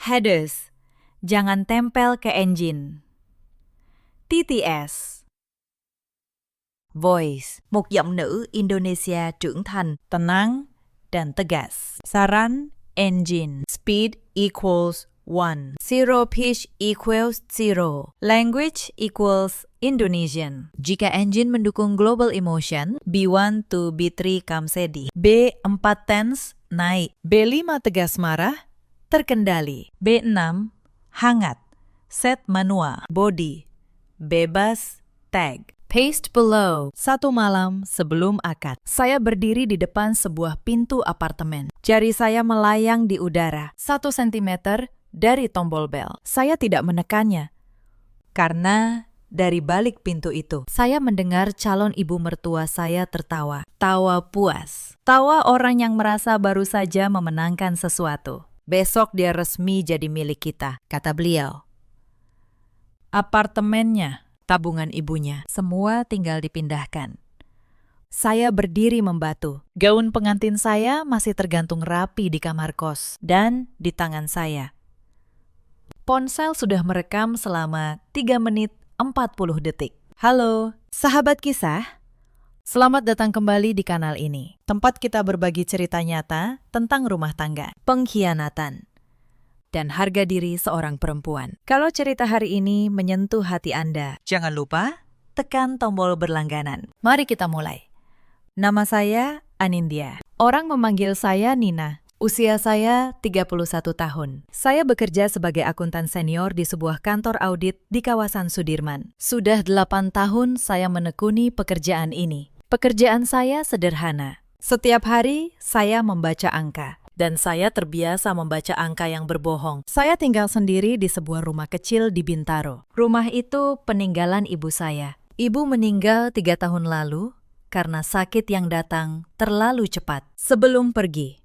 Headers, jangan tempel ke engine. TTS. Voice, một giọng nữ Indonesia trưởng thành, tenang, dan tegas. Saran, engine. Speed equals 1. Zero pitch equals 0. Language equals Indonesian. Jika engine mendukung global emotion, B1 to B3 kamsedi. B4 tense, naik. B5 tegas marah, terkendali. B6, hangat. Set manual. Body. Bebas, tag. Paste below. Satu malam sebelum akad, saya berdiri di depan sebuah pintu apartemen. Jari saya melayang di udara, 1 sentimeter dari tombol bel. Saya tidak menekannya, karena dari balik pintu itu, saya mendengar calon ibu mertua saya tertawa. Tawa puas. Tawa orang yang merasa baru saja memenangkan sesuatu. Besok dia resmi jadi milik kita, kata beliau. Apartemennya, tabungan ibunya, semua tinggal dipindahkan. Saya berdiri membatu. Gaun pengantin saya masih tergantung rapi di kamar kos dan di tangan saya. Ponsel sudah merekam selama 3 menit 40 detik. Halo, sahabat kisah. Selamat datang kembali di kanal ini. Tempat kita berbagi cerita nyata tentang rumah tangga, pengkhianatan, dan harga diri seorang perempuan. Kalau cerita hari ini menyentuh hati Anda, jangan lupa tekan tombol berlangganan. Mari kita mulai. Nama saya Anindya. Orang memanggil saya Nina. Usia saya 31 tahun. Saya bekerja sebagai akuntan senior di sebuah kantor audit di kawasan Sudirman. Sudah 8 tahun saya menekuni pekerjaan ini. Pekerjaan saya sederhana. Setiap hari saya membaca angka. Dan saya terbiasa membaca angka yang berbohong. Saya tinggal sendiri di sebuah rumah kecil di Bintaro. Rumah itu peninggalan ibu saya. Ibu meninggal 3 tahun lalu karena sakit yang datang terlalu cepat. Sebelum pergi,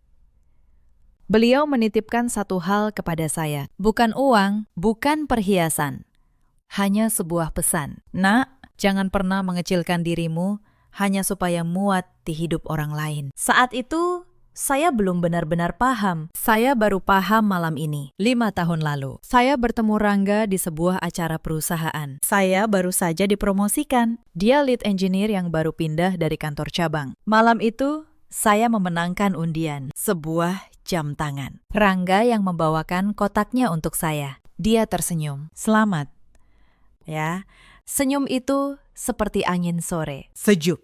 beliau menitipkan satu hal kepada saya. Bukan uang, bukan perhiasan. Hanya sebuah pesan. Nak, jangan pernah mengecilkan dirimu hanya supaya muat di hidup orang lain. Saat itu, saya belum benar-benar paham. Saya baru paham malam ini, 5 tahun lalu. Saya bertemu Rangga di sebuah acara perusahaan. Saya baru saja dipromosikan. Dia lead engineer yang baru pindah dari kantor cabang. Malam itu, saya memenangkan undian, sebuah jam tangan. Rangga yang membawakan kotaknya untuk saya. Dia tersenyum. Selamat. Ya, senyum itu seperti angin sore. Sejuk.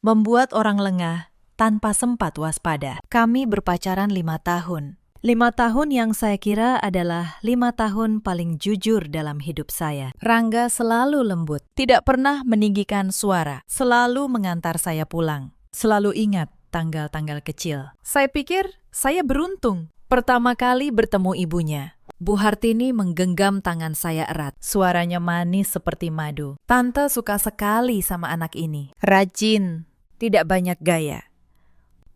Membuat orang lengah tanpa sempat waspada. Kami berpacaran 5 tahun. 5 tahun yang saya kira adalah 5 tahun paling jujur dalam hidup saya. Rangga selalu lembut, tidak pernah meninggikan suara, selalu mengantar saya pulang, selalu ingat tanggal-tanggal kecil. Saya pikir saya beruntung. Pertama kali bertemu ibunya, Bu Hartini menggenggam tangan saya erat. Suaranya manis seperti madu. Tante suka sekali sama anak ini. Rajin, tidak banyak gaya,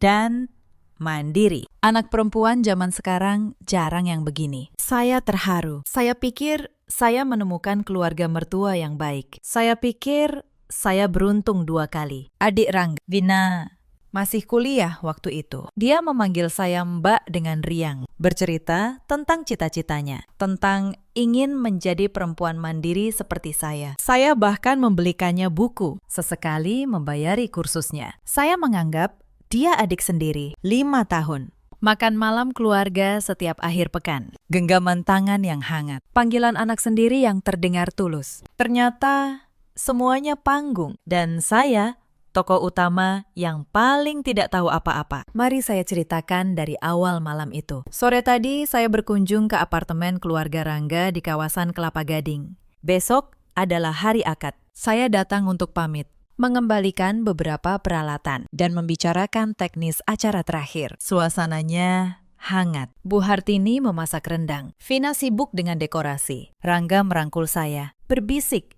dan mandiri. Anak perempuan zaman sekarang jarang yang begini. Saya terharu. Saya pikir saya menemukan keluarga mertua yang baik. Saya pikir saya beruntung 2 kali. Adik Rangga, Vina, masih kuliah waktu itu. Dia memanggil saya Mbak dengan riang. Bercerita tentang cita-citanya. Tentang ingin menjadi perempuan mandiri seperti saya. Saya bahkan membelikannya buku. Sesekali membayari kursusnya. Saya menganggap dia adik sendiri, 5 tahun. Makan malam keluarga setiap akhir pekan. Genggaman tangan yang hangat. Panggilan anak sendiri yang terdengar tulus. Ternyata semuanya panggung. Dan saya tokoh utama yang paling tidak tahu apa-apa. Mari saya ceritakan dari awal malam itu. Sore tadi saya berkunjung ke apartemen keluarga Rangga di kawasan Kelapa Gading. Besok adalah hari akad. Saya datang untuk pamit, mengembalikan beberapa peralatan, dan membicarakan teknis acara terakhir. Suasananya hangat. Bu Hartini memasak rendang. Vina sibuk dengan dekorasi. Rangga merangkul saya, berbisik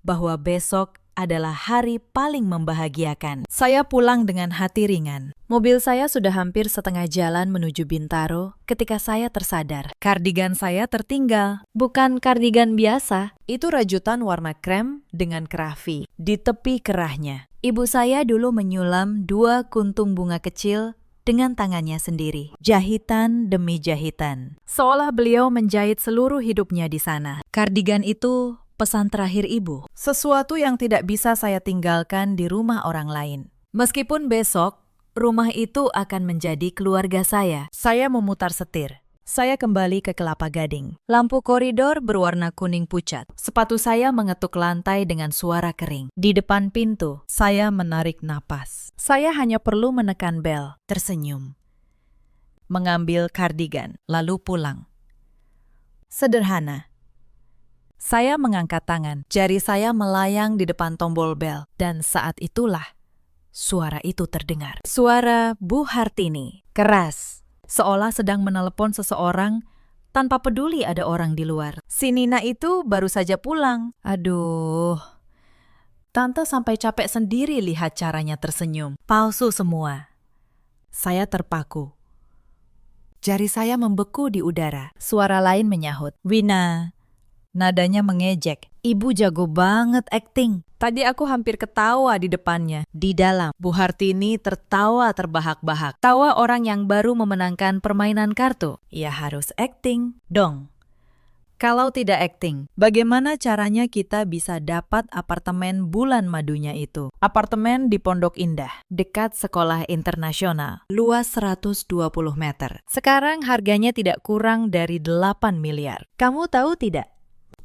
bahwa besok adalah hari paling membahagiakan. Saya pulang dengan hati ringan. Mobil saya sudah hampir setengah jalan menuju Bintaro ketika saya tersadar. Kardigan saya tertinggal. Bukan kardigan biasa, itu rajutan warna krem dengan kerafi di tepi kerahnya. Ibu saya dulu menyulam 2 kuntung bunga kecil dengan tangannya sendiri. Jahitan demi jahitan. Seolah beliau menjahit seluruh hidupnya di sana. Kardigan itu pesan terakhir ibu. Sesuatu yang tidak bisa saya tinggalkan di rumah orang lain. Meskipun besok, rumah itu akan menjadi keluarga saya. Saya memutar setir. Saya kembali ke Kelapa Gading. Lampu koridor berwarna kuning pucat. Sepatu saya mengetuk lantai dengan suara kering. Di depan pintu, saya menarik napas. Saya hanya perlu menekan bel, tersenyum, mengambil kardigan, lalu pulang. Sederhana. Saya mengangkat tangan. Jari saya melayang di depan tombol bel. Dan saat itulah suara itu terdengar. Suara Bu Hartini. Keras. Seolah sedang menelepon seseorang tanpa peduli ada orang di luar. Si Nina itu baru saja pulang. Aduh, Tante sampai capek sendiri lihat caranya tersenyum. Palsu semua. Saya terpaku. Jari saya membeku di udara. Suara lain menyahut. Wina. Nadanya mengejek. Ibu jago banget akting. Tadi aku hampir ketawa di depannya. Di dalam, Bu Hartini tertawa terbahak-bahak. Tawa orang yang baru memenangkan permainan kartu. Ya harus akting dong. Kalau tidak akting, bagaimana caranya kita bisa dapat apartemen bulan madunya itu? Apartemen di Pondok Indah, dekat sekolah internasional. Luas 120 meter. Sekarang harganya tidak kurang dari 8 miliar. Kamu tahu tidak?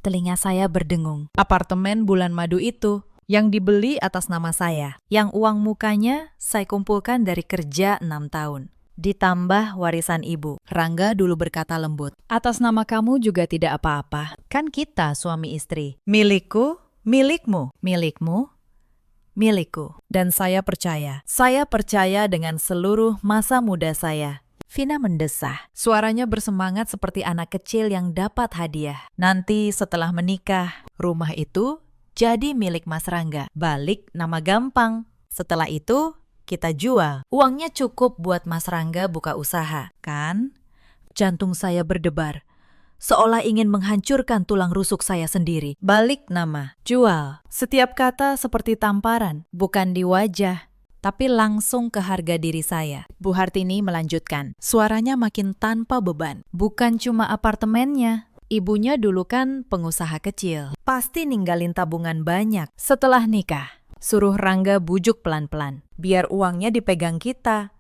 Telinga saya berdengung. Apartemen bulan madu itu yang dibeli atas nama saya, yang uang mukanya saya kumpulkan dari kerja 6 tahun. Ditambah warisan ibu. Rangga dulu berkata lembut, atas nama kamu juga tidak apa-apa. Kan kita suami istri. Milikku, milikmu, milikmu, milikku. Dan saya percaya. Saya percaya dengan seluruh masa muda saya. Vina mendesah. Suaranya bersemangat seperti anak kecil yang dapat hadiah. Nanti setelah menikah, rumah itu jadi milik Mas Rangga. Balik nama gampang. Setelah itu, kita jual. Uangnya cukup buat Mas Rangga buka usaha, kan? Jantung saya berdebar. Seolah ingin menghancurkan tulang rusuk saya sendiri. Balik nama, jual. Setiap kata seperti tamparan, bukan di wajah, tapi langsung ke harga diri saya. Bu Hartini melanjutkan. Suaranya makin tanpa beban. Bukan cuma apartemennya. Ibunya dulu kan pengusaha kecil. Pasti ninggalin tabungan banyak. Setelah nikah, suruh Rangga bujuk pelan-pelan. Biar uangnya dipegang kita.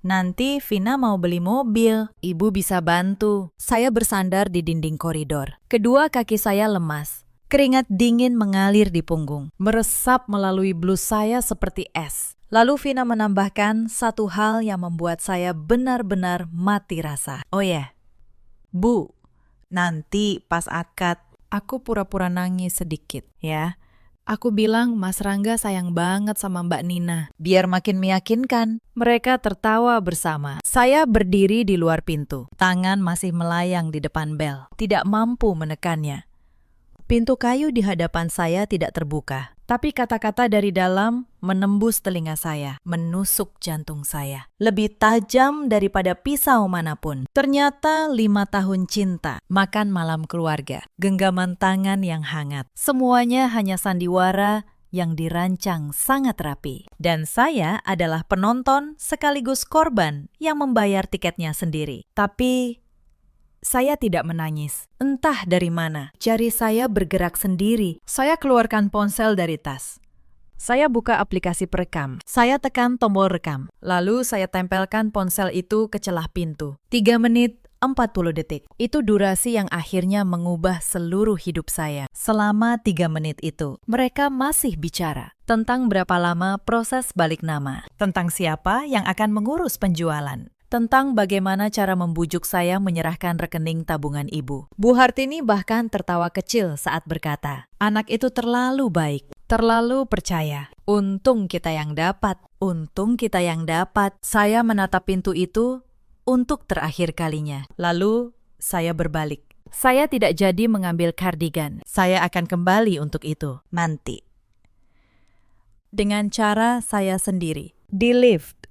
Nanti Vina mau beli mobil. Ibu bisa bantu. Saya bersandar di dinding koridor. Kedua kaki saya lemas. Keringat dingin mengalir di punggung. Meresap melalui blus saya seperti es. Lalu Vina menambahkan satu hal yang membuat saya benar-benar mati rasa. Oh ya, Bu, nanti pas akad, aku pura-pura nangis sedikit ya. Aku bilang Mas Rangga sayang banget sama Mbak Nina. Biar makin meyakinkan. Mereka tertawa bersama. Saya berdiri di luar pintu. Tangan masih melayang di depan bel. Tidak mampu menekannya. Pintu kayu di hadapan saya tidak terbuka. Tapi kata-kata dari dalam menembus telinga saya, menusuk jantung saya. Lebih tajam daripada pisau manapun. Ternyata 5 tahun cinta, makan malam keluarga, genggaman tangan yang hangat. Semuanya hanya sandiwara yang dirancang sangat rapi. Dan saya adalah penonton sekaligus korban yang membayar tiketnya sendiri. Tapi saya tidak menangis. Entah dari mana, jari saya bergerak sendiri. Saya keluarkan ponsel dari tas. Saya buka aplikasi perekam. Saya tekan tombol rekam. Lalu saya tempelkan ponsel itu ke celah pintu. 3 menit 40 detik. Itu durasi yang akhirnya mengubah seluruh hidup saya. Selama 3 menit itu, mereka masih bicara tentang berapa lama proses balik nama, tentang siapa yang akan mengurus penjualan, tentang bagaimana cara membujuk saya menyerahkan rekening tabungan ibu. Bu Hartini bahkan tertawa kecil saat berkata, anak itu terlalu baik, terlalu percaya. Untung kita yang dapat, untung kita yang dapat. Saya menatap pintu itu untuk terakhir kalinya. Lalu saya berbalik. Saya tidak jadi mengambil kardigan. Saya akan kembali untuk itu nanti. Dengan cara saya sendiri. Di lift.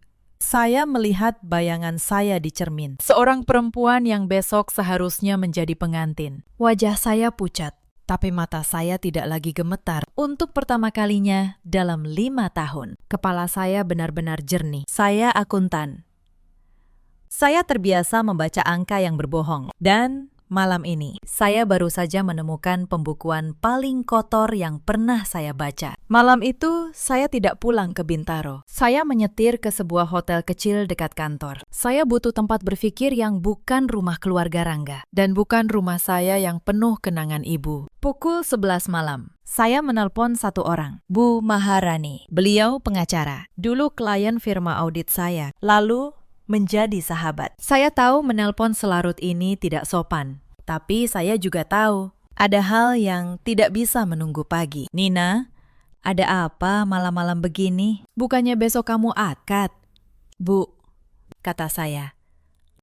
Saya melihat bayangan saya di cermin. Seorang perempuan yang besok seharusnya menjadi pengantin. Wajah saya pucat, tapi mata saya tidak lagi gemetar. Untuk pertama kalinya dalam 5 tahun, kepala saya benar-benar jernih. Saya akuntan. Saya terbiasa membaca angka yang berbohong. Dan malam ini, saya baru saja menemukan pembukuan paling kotor yang pernah saya baca. Malam itu, saya tidak pulang ke Bintaro. Saya menyetir ke sebuah hotel kecil dekat kantor. Saya butuh tempat berpikir yang bukan rumah keluarga Rangga. Dan bukan rumah saya yang penuh kenangan ibu. Pukul 11 malam, saya menelpon satu orang, Bu Maharani. Beliau pengacara, dulu klien firma audit saya, lalu menjadi sahabat. Saya tahu menelpon selarut ini tidak sopan, tapi saya juga tahu ada hal yang tidak bisa menunggu pagi. Nina, ada apa malam-malam begini? Bukannya besok kamu akad? Bu, kata saya.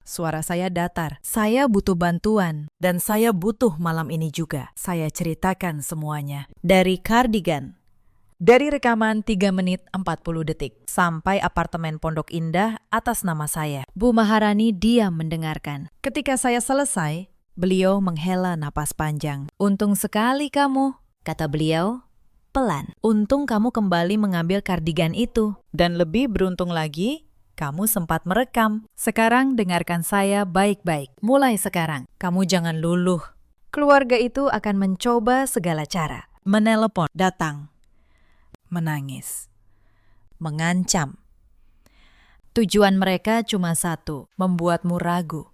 Suara saya datar. Saya butuh bantuan dan saya butuh malam ini juga. Saya ceritakan semuanya. Dari kardigan. Dari rekaman 3 menit 40 detik sampai apartemen Pondok Indah atas nama saya. Bu Maharani diam mendengarkan. Ketika saya selesai, beliau menghela napas panjang. Untung sekali kamu, kata beliau, pelan. Untung kamu kembali mengambil kardigan itu. Dan lebih beruntung lagi, kamu sempat merekam. Sekarang dengarkan saya baik-baik. Mulai sekarang, kamu jangan luluh. Keluarga itu akan mencoba segala cara. Menelepon, datang. Menangis, mengancam. Tujuan mereka cuma satu, membuatmu ragu.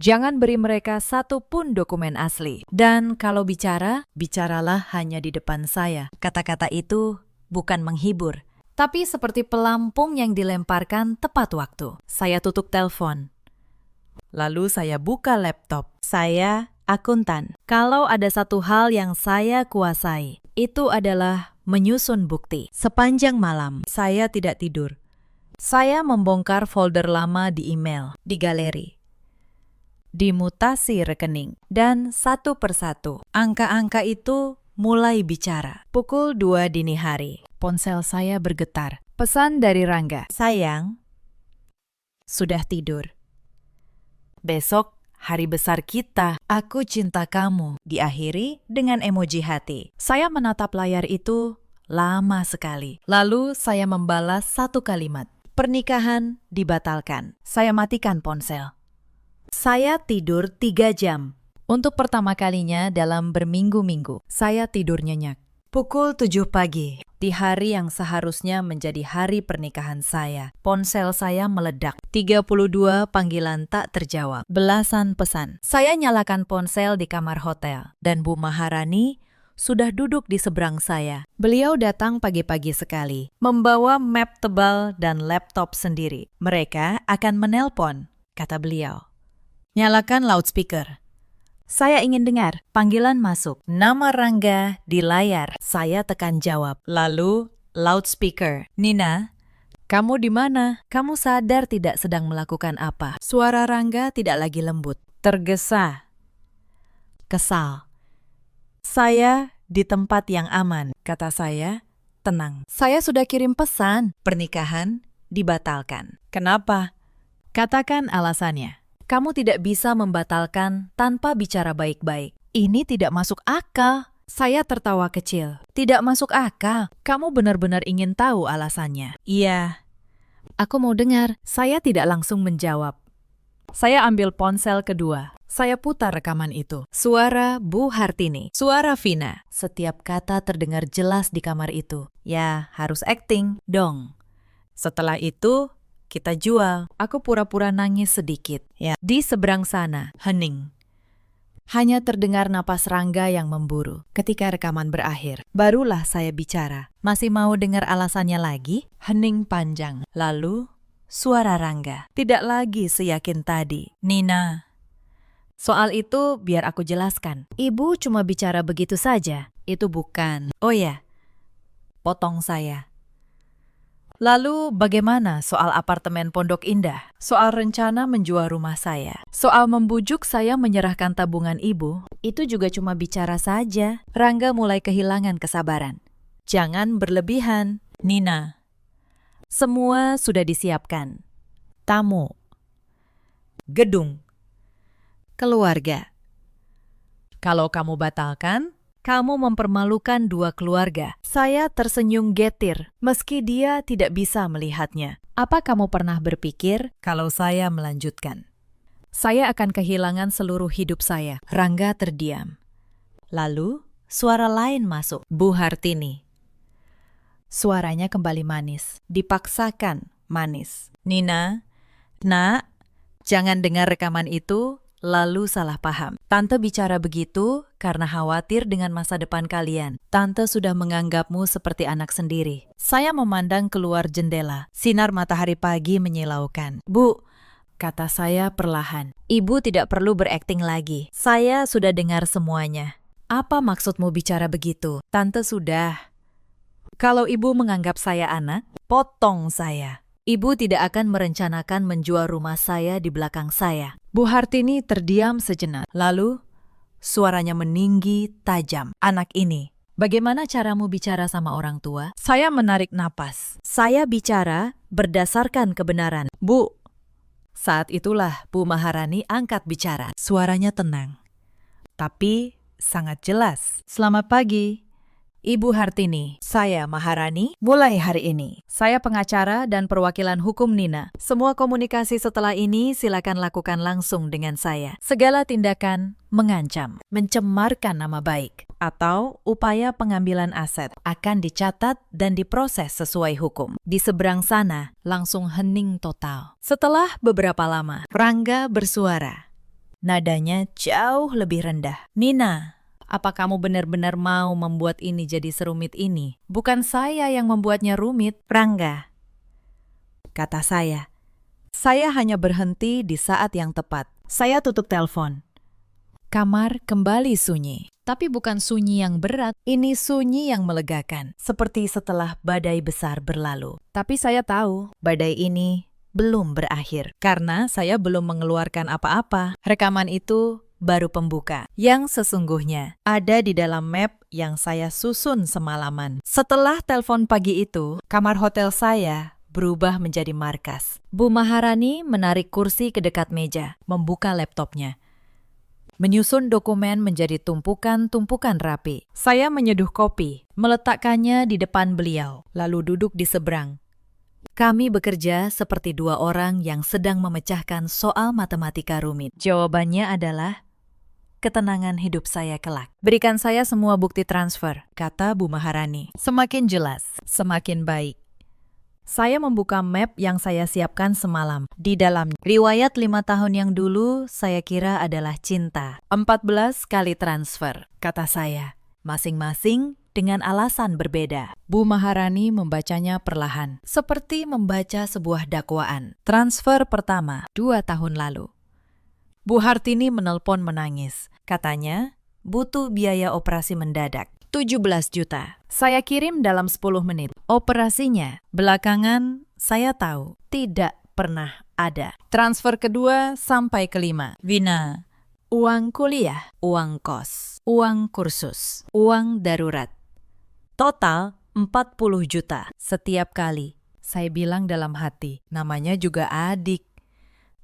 Jangan beri mereka satu pun dokumen asli. Dan kalau bicara, bicaralah hanya di depan saya. Kata-kata itu bukan menghibur, tapi seperti pelampung yang dilemparkan tepat waktu. Saya tutup telepon. Lalu saya buka laptop. Saya akuntan. Kalau ada satu hal yang saya kuasai, itu adalah menyusun bukti. Sepanjang malam, saya tidak tidur. Saya membongkar folder lama di email, di galeri, di mutasi rekening, dan satu persatu, angka-angka itu mulai bicara. Pukul 2 dini hari, ponsel saya bergetar. Pesan dari Rangga. Sayang, sudah tidur. Besok hari besar kita, aku cinta kamu, diakhiri dengan emoji hati. Saya menatap layar itu lama sekali. Lalu saya membalas satu kalimat. Pernikahan dibatalkan. Saya matikan ponsel. Saya tidur 3 jam. Untuk pertama kalinya dalam berminggu-minggu, saya tidur nyenyak. Pukul 7 pagi, di hari yang seharusnya menjadi hari pernikahan saya, ponsel saya meledak. 32 panggilan tak terjawab, belasan pesan. Saya nyalakan ponsel di kamar hotel, dan Bu Maharani sudah duduk di seberang saya. Beliau datang pagi-pagi sekali, membawa map tebal dan laptop sendiri. Mereka akan menelpon, kata beliau. Nyalakan loudspeaker. Saya ingin dengar. Panggilan masuk. Nama Rangga di layar. Saya tekan jawab. Lalu loudspeaker. Nina, kamu di mana? Kamu sadar tidak sedang melakukan apa? Suara Rangga tidak lagi lembut. Tergesa. Kesal. Saya di tempat yang aman, kata saya. Tenang. Saya sudah kirim pesan. Pernikahan dibatalkan. Kenapa? Katakan alasannya. Kamu tidak bisa membatalkan tanpa bicara baik-baik. Ini tidak masuk akal. Saya tertawa kecil. Tidak masuk akal. Kamu benar-benar ingin tahu alasannya? Iya. Aku mau dengar. Saya tidak langsung menjawab. Saya ambil ponsel kedua. Saya putar rekaman itu. Suara Bu Hartini. Suara Vina. Setiap kata terdengar jelas di kamar itu. Ya, harus acting dong. Setelah itu, kita jual. Aku pura-pura nangis sedikit. Ya, di seberang sana, hening. Hanya terdengar napas Rangga yang memburu. Ketika rekaman berakhir, barulah saya bicara. Masih mau dengar alasannya lagi? Hening panjang. Lalu, suara Rangga. Tidak lagi seyakin tadi. Nina, soal itu biar aku jelaskan. Ibu cuma bicara begitu saja. Itu bukan. Oh ya, potong saya. Lalu bagaimana soal apartemen Pondok Indah? Soal rencana menjual rumah saya? Soal membujuk saya menyerahkan tabungan ibu? Itu juga cuma bicara saja. Rangga mulai kehilangan kesabaran. Jangan berlebihan, Nina. Semua sudah disiapkan. Tamu. Gedung. Keluarga. Kalau kamu batalkan, Kamu mempermalukan dua keluarga. Saya tersenyum getir, meski dia tidak bisa melihatnya. Apa kamu pernah berpikir kalau saya melanjutkan? Saya akan kehilangan seluruh hidup saya. Rangga terdiam. Lalu, suara lain masuk. Bu Hartini. Suaranya kembali manis. Dipaksakan manis. Nina, nak, jangan dengar rekaman itu, lalu salah paham. Tante bicara begitu karena khawatir dengan masa depan kalian. Tante sudah menganggapmu seperti anak sendiri. Saya memandang keluar jendela. Sinar matahari pagi menyilaukan. Bu, kata saya perlahan. Ibu tidak perlu berakting lagi. Saya sudah dengar semuanya. Apa maksudmu bicara begitu? Tante sudah. Kalau ibu menganggap saya anak, potong saya. Ibu tidak akan merencanakan menjual rumah saya di belakang saya. Bu Hartini terdiam sejenak. Lalu, suaranya meninggi, tajam. Anak ini, bagaimana caramu bicara sama orang tua? Saya menarik napas. Saya bicara berdasarkan kebenaran. Bu, saat itulah Bu Maharani angkat bicara. Suaranya tenang, tapi sangat jelas. Selamat pagi, Ibu Hartini. Saya Maharani. Mulai hari ini, saya pengacara dan perwakilan hukum Nina. Semua komunikasi setelah ini silakan lakukan langsung dengan saya. Segala tindakan mengancam, mencemarkan nama baik, atau upaya pengambilan aset akan dicatat dan diproses sesuai hukum. Di seberang sana, langsung hening total. Setelah beberapa lama, Rangga bersuara. Nadanya jauh lebih rendah. Nina, apa kamu benar-benar mau membuat ini jadi serumit ini? Bukan saya yang membuatnya rumit, Rangga. Kata saya. Saya hanya berhenti di saat yang tepat. Saya tutup telepon. Kamar kembali sunyi. Tapi bukan sunyi yang berat, ini sunyi yang melegakan. Seperti setelah badai besar berlalu. Tapi saya tahu, badai ini belum berakhir. Karena saya belum mengeluarkan apa-apa. Rekaman itu baru pembuka. Yang sesungguhnya ada di dalam map yang saya susun semalaman. Setelah telepon pagi itu, kamar hotel saya berubah menjadi markas. Bu Maharani menarik kursi ke dekat meja, membuka laptopnya. Menyusun dokumen menjadi tumpukan-tumpukan rapi. Saya menyeduh kopi, meletakkannya di depan beliau, lalu duduk di seberang. Kami bekerja seperti dua orang yang sedang memecahkan soal matematika rumit. Jawabannya adalah ketenangan hidup saya kelak. Berikan saya semua bukti transfer, kata Bu Maharani. Semakin jelas, semakin baik. Saya membuka map yang saya siapkan semalam. Di dalam riwayat 5 tahun yang dulu, saya kira adalah cinta. 14 kali transfer, kata saya. Masing-masing dengan alasan berbeda. Bu Maharani membacanya perlahan, seperti membaca sebuah dakwaan. Transfer pertama, 2 tahun lalu. Bu Hartini menelpon menangis. Katanya, butuh biaya operasi mendadak. 17 juta. Saya kirim dalam 10 menit. Operasinya, belakangan saya tahu, tidak pernah ada. Transfer kedua sampai kelima. Vina, uang kuliah, uang kos, uang kursus, uang darurat. Total 40 juta setiap kali. Saya bilang dalam hati, namanya juga adik.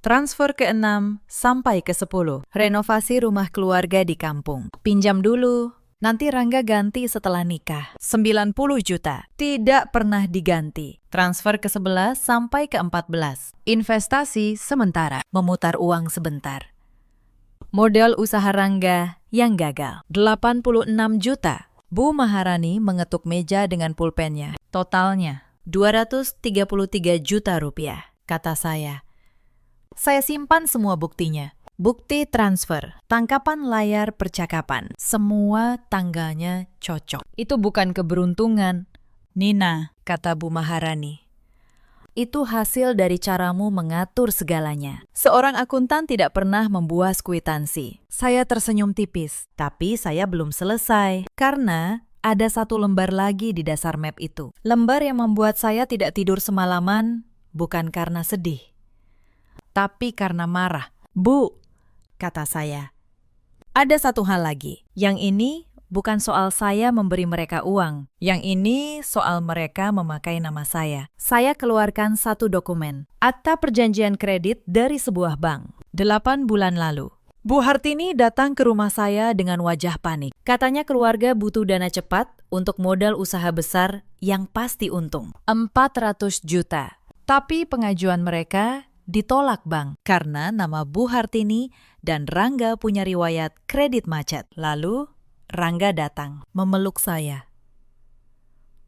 Transfer ke-6 sampai ke-10. Renovasi rumah keluarga di kampung. Pinjam dulu. Nanti Rangga ganti setelah nikah. 90 juta. Tidak pernah diganti. Transfer ke-11 sampai ke-14. Investasi sementara. Memutar uang sebentar. Modal usaha Rangga yang gagal. 86 juta. Bu Maharani mengetuk meja dengan pulpennya. Totalnya 233 juta rupiah, kata saya. Saya simpan semua buktinya. Bukti transfer, tangkapan layar percakapan. Semua tanggalnya cocok. Itu bukan keberuntungan, Nina, kata Bu Maharani. Itu hasil dari caramu mengatur segalanya. Seorang akuntan tidak pernah membuat kwitansi. Saya tersenyum tipis, tapi saya belum selesai. Karena ada satu lembar lagi di dasar map itu. Lembar yang membuat saya tidak tidur semalaman bukan karena sedih, tapi karena marah. Bu, kata saya, ada satu hal lagi. Yang ini bukan soal saya memberi mereka uang. Yang ini soal mereka memakai nama saya. Saya keluarkan satu dokumen. Akta perjanjian kredit dari sebuah bank. 8 bulan lalu. Bu Hartini datang ke rumah saya dengan wajah panik. Katanya keluarga butuh dana cepat untuk modal usaha besar yang pasti untung. 400 juta. Tapi pengajuan mereka ditolak bank karena nama Bu Hartini dan Rangga punya riwayat kredit macet. Lalu Rangga datang memeluk saya.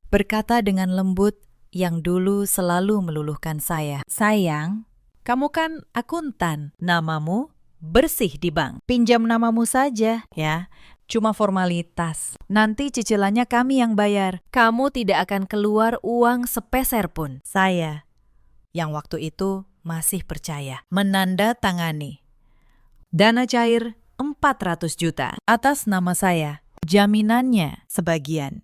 Berkata dengan lembut yang dulu selalu meluluhkan saya. Sayang, kamu kan akuntan, namamu bersih di bank. Pinjam namamu saja, ya. Cuma formalitas. Nanti cicilannya kami yang bayar. Kamu tidak akan keluar uang sepeser pun. Saya, yang waktu itu masih percaya, menandatangani dana cair 400 juta atas nama saya. Jaminannya sebagian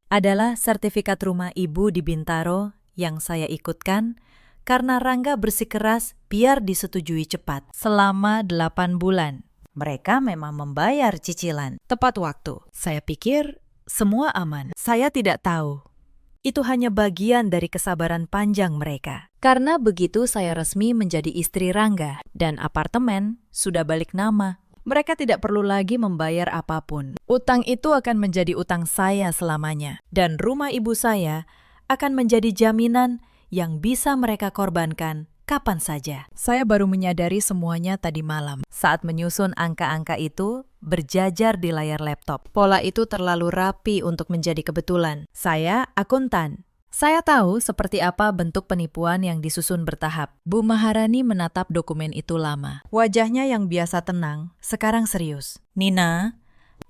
adalah sertifikat rumah ibu di Bintaro yang saya ikutkan karena Rangga bersikeras biar disetujui cepat selama 8 bulan. Mereka memang membayar cicilan tepat waktu. Saya pikir semua aman. Saya tidak tahu. Itu hanya bagian dari kesabaran panjang mereka. Karena begitu saya resmi menjadi istri Rangga dan apartemen sudah balik nama. Mereka tidak perlu lagi membayar apapun. Utang itu akan menjadi utang saya selamanya. Dan rumah ibu saya akan menjadi jaminan yang bisa mereka korbankan kapan saja. Saya baru menyadari semuanya tadi malam saat menyusun angka-angka itu berjajar di layar laptop. Pola itu terlalu rapi untuk menjadi kebetulan. Saya akuntan. Saya tahu seperti apa bentuk penipuan yang disusun bertahap. Bu Maharani menatap dokumen itu lama. Wajahnya yang biasa tenang, sekarang serius. Nina,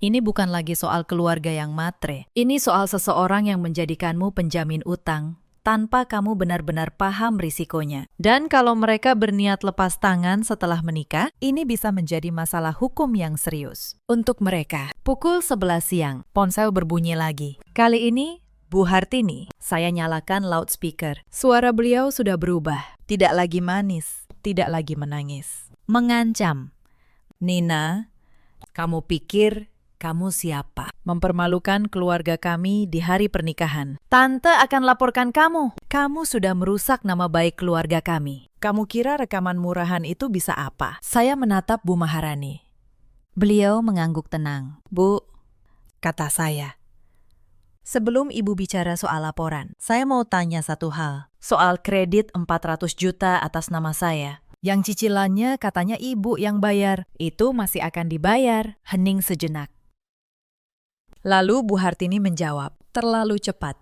ini bukan lagi soal keluarga yang matre. Ini soal seseorang yang menjadikanmu penjamin utang tanpa kamu benar-benar paham risikonya. Dan kalau mereka berniat lepas tangan setelah menikah, ini bisa menjadi masalah hukum yang serius. Untuk mereka, pukul 11 siang, ponsel berbunyi lagi. Kali ini, Bu Hartini. Saya nyalakan loudspeaker. Suara beliau sudah berubah. Tidak lagi manis, tidak lagi menangis. Mengancam. Nina, kamu pikir kamu siapa? Mempermalukan keluarga kami di hari pernikahan. Tante akan laporkan kamu. Kamu sudah merusak nama baik keluarga kami. Kamu kira rekaman murahan itu bisa apa? Saya menatap Bu Maharani. Beliau mengangguk tenang. Bu, kata saya. Sebelum ibu bicara soal laporan, saya mau tanya satu hal. Soal kredit 400 juta atas nama saya. Yang cicilannya katanya ibu yang bayar. Itu masih akan dibayar. Hening sejenak. Lalu Bu Hartini menjawab, terlalu cepat.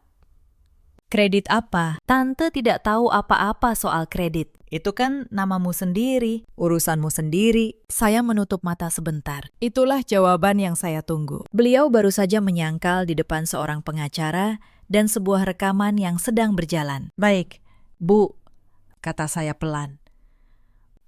Kredit apa? Tante tidak tahu apa-apa soal kredit. Itu kan namamu sendiri, urusanmu sendiri. Saya menutup mata sebentar. Itulah jawaban yang saya tunggu. Beliau baru saja menyangkal di depan seorang pengacara dan sebuah rekaman yang sedang berjalan. Baik, Bu, kata saya pelan.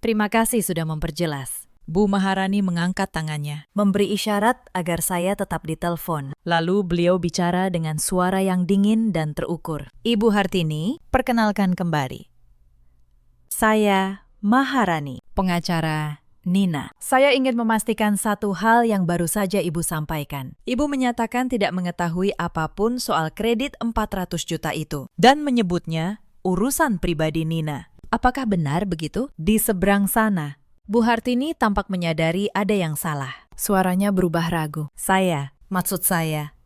Terima kasih sudah memperjelas. Bu Maharani mengangkat tangannya, memberi isyarat agar saya tetap ditelepon. Lalu beliau bicara dengan suara yang dingin dan terukur. Ibu Hartini, perkenalkan kembali. Saya Maharani, pengacara Nina. Saya ingin memastikan satu hal yang baru saja Ibu sampaikan. Ibu menyatakan tidak mengetahui apapun soal kredit 400 juta itu dan menyebutnya urusan pribadi Nina. Apakah benar begitu? Di seberang sana, Bu Hartini tampak menyadari ada yang salah. Suaranya berubah ragu. Maksud saya.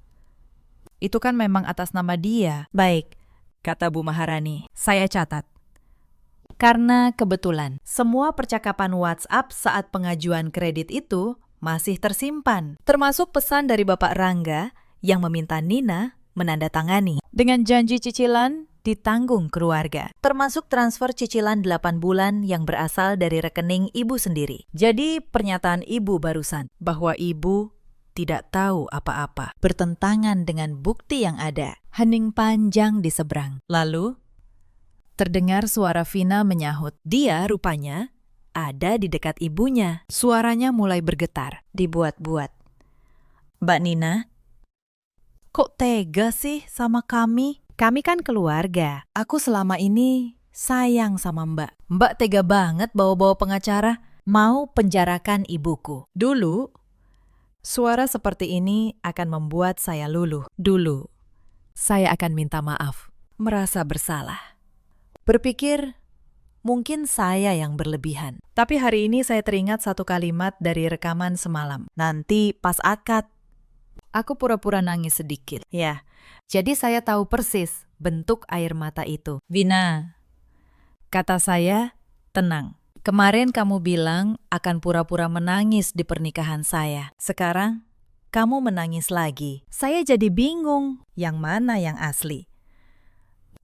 Itu kan memang atas nama dia. Baik, kata Bu Maharani. Saya catat. Karena kebetulan, semua percakapan WhatsApp saat pengajuan kredit itu masih tersimpan. Termasuk pesan dari Bapak Rangga yang meminta Nina menandatangani. Dengan janji cicilan ditanggung keluarga, termasuk transfer cicilan 8 bulan yang berasal dari rekening ibu sendiri. Jadi pernyataan ibu barusan bahwa ibu tidak tahu apa-apa bertentangan dengan bukti yang ada. Hening panjang di seberang. Lalu terdengar suara Vina menyahut. Dia rupanya ada di dekat ibunya. Suaranya mulai bergetar, dibuat-buat. Mbak Nina, kok tega sih sama kami? Kami kan keluarga. Aku selama ini sayang sama Mbak. Mbak tega banget bawa-bawa pengacara. Mau penjarakan ibuku. Dulu, suara seperti ini akan membuat saya luluh. Dulu, saya akan minta maaf. Merasa bersalah. Berpikir, Mungkin saya yang berlebihan. Tapi hari ini saya teringat satu kalimat dari rekaman semalam. Nanti pas akad, aku pura-pura nangis sedikit. Ya, jadi saya tahu persis bentuk air mata itu. Vina, kata saya, tenang. Kemarin kamu bilang akan pura-pura menangis di pernikahan saya. Sekarang, kamu menangis lagi. Saya jadi bingung, yang mana yang asli?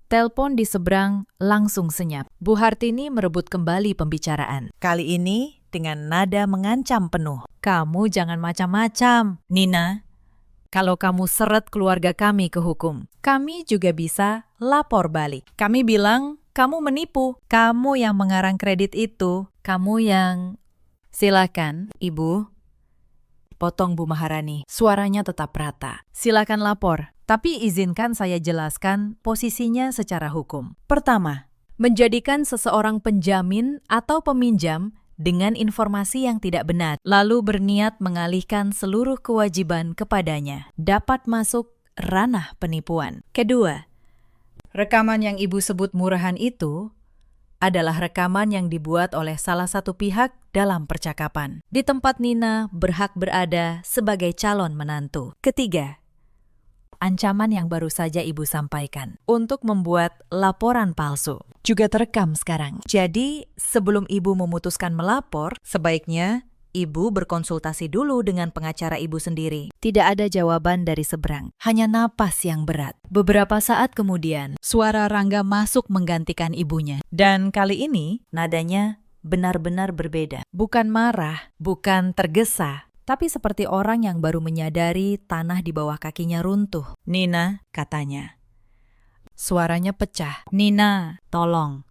Telepon di seberang langsung senyap. Bu Hartini merebut kembali pembicaraan. Kali ini dengan nada mengancam penuh. Kamu jangan macam-macam, Nina. Kalau kamu seret keluarga kami ke hukum, kami juga bisa lapor balik. Kami bilang kamu menipu. Kamu yang mengarang kredit itu. Kamu yang... Silakan, Ibu. Potong Bu Maharani. Suaranya tetap rata. Silakan lapor. Tapi izinkan saya jelaskan posisinya secara hukum. Pertama, menjadikan seseorang penjamin atau peminjam dengan informasi yang tidak benar, lalu berniat mengalihkan seluruh kewajiban kepadanya, dapat masuk ranah penipuan. Kedua, rekaman yang Ibu sebut murahan itu adalah rekaman yang dibuat oleh salah satu pihak dalam percakapan. Di tempat Nina berhak berada sebagai calon menantu. Ketiga, ancaman yang baru saja Ibu sampaikan untuk membuat laporan palsu juga terekam sekarang. Jadi, sebelum Ibu memutuskan melapor, sebaiknya Ibu berkonsultasi dulu dengan pengacara Ibu sendiri. Tidak ada jawaban dari seberang, hanya napas yang berat. Beberapa saat kemudian, suara Rangga masuk menggantikan ibunya. Dan kali ini, nadanya benar-benar berbeda. Bukan marah, bukan tergesa, tapi seperti orang yang baru menyadari tanah di bawah kakinya runtuh. Nina, katanya. Suaranya pecah. Nina, tolong.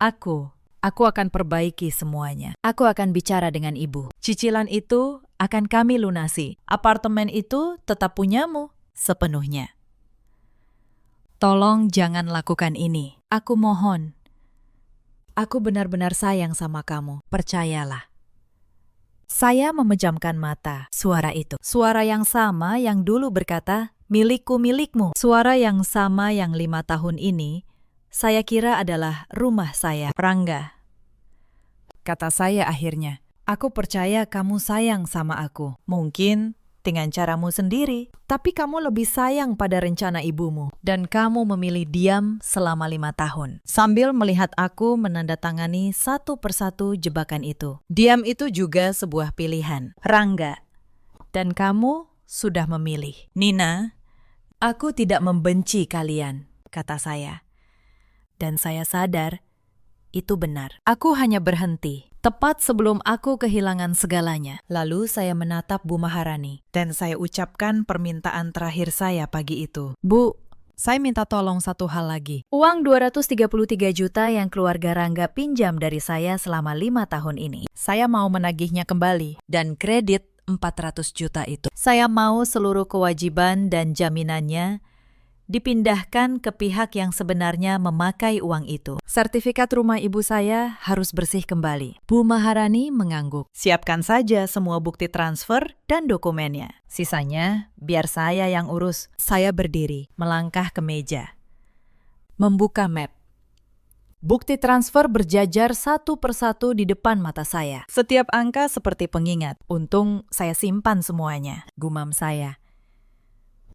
Aku akan perbaiki semuanya. Aku akan bicara dengan Ibu. Cicilan itu akan kami lunasi. Apartemen itu tetap punyamu sepenuhnya. Tolong jangan lakukan ini. Aku mohon. Aku benar-benar sayang sama kamu. Percayalah. Saya memejamkan mata. Suara itu. Suara yang sama yang dulu berkata, milikku milikmu. Suara yang sama yang 5 tahun ini, saya kira adalah rumah saya. Rangga, kata saya akhirnya, aku percaya kamu sayang sama aku. Mungkin dengan caramu sendiri, tapi kamu lebih sayang pada rencana ibumu. Dan kamu memilih diam selama 5 tahun. Sambil melihat aku menandatangani satu persatu jebakan itu. Diam itu juga sebuah pilihan. Rangga, dan kamu sudah memilih. Nina, aku tidak membenci kalian, kata saya. Dan saya sadar, itu benar. Aku hanya berhenti, tepat sebelum aku kehilangan segalanya. Lalu saya menatap Bu Maharani, dan saya ucapkan permintaan terakhir saya pagi itu. Bu, saya minta tolong satu hal lagi. Uang 233 juta yang keluarga Rangga pinjam dari saya selama 5 tahun ini. Saya mau menagihnya kembali, dan kredit 400 juta itu. Saya mau seluruh kewajiban dan jaminannya dipindahkan ke pihak yang sebenarnya memakai uang itu. Sertifikat rumah ibu saya harus bersih kembali. Bu Maharani mengangguk. Siapkan saja semua bukti transfer dan dokumennya. Sisanya biar saya yang urus. Saya berdiri, melangkah ke meja, membuka map. Bukti transfer berjajar satu persatu di depan mata saya. Setiap angka seperti pengingat. Untung saya simpan semuanya, gumam saya.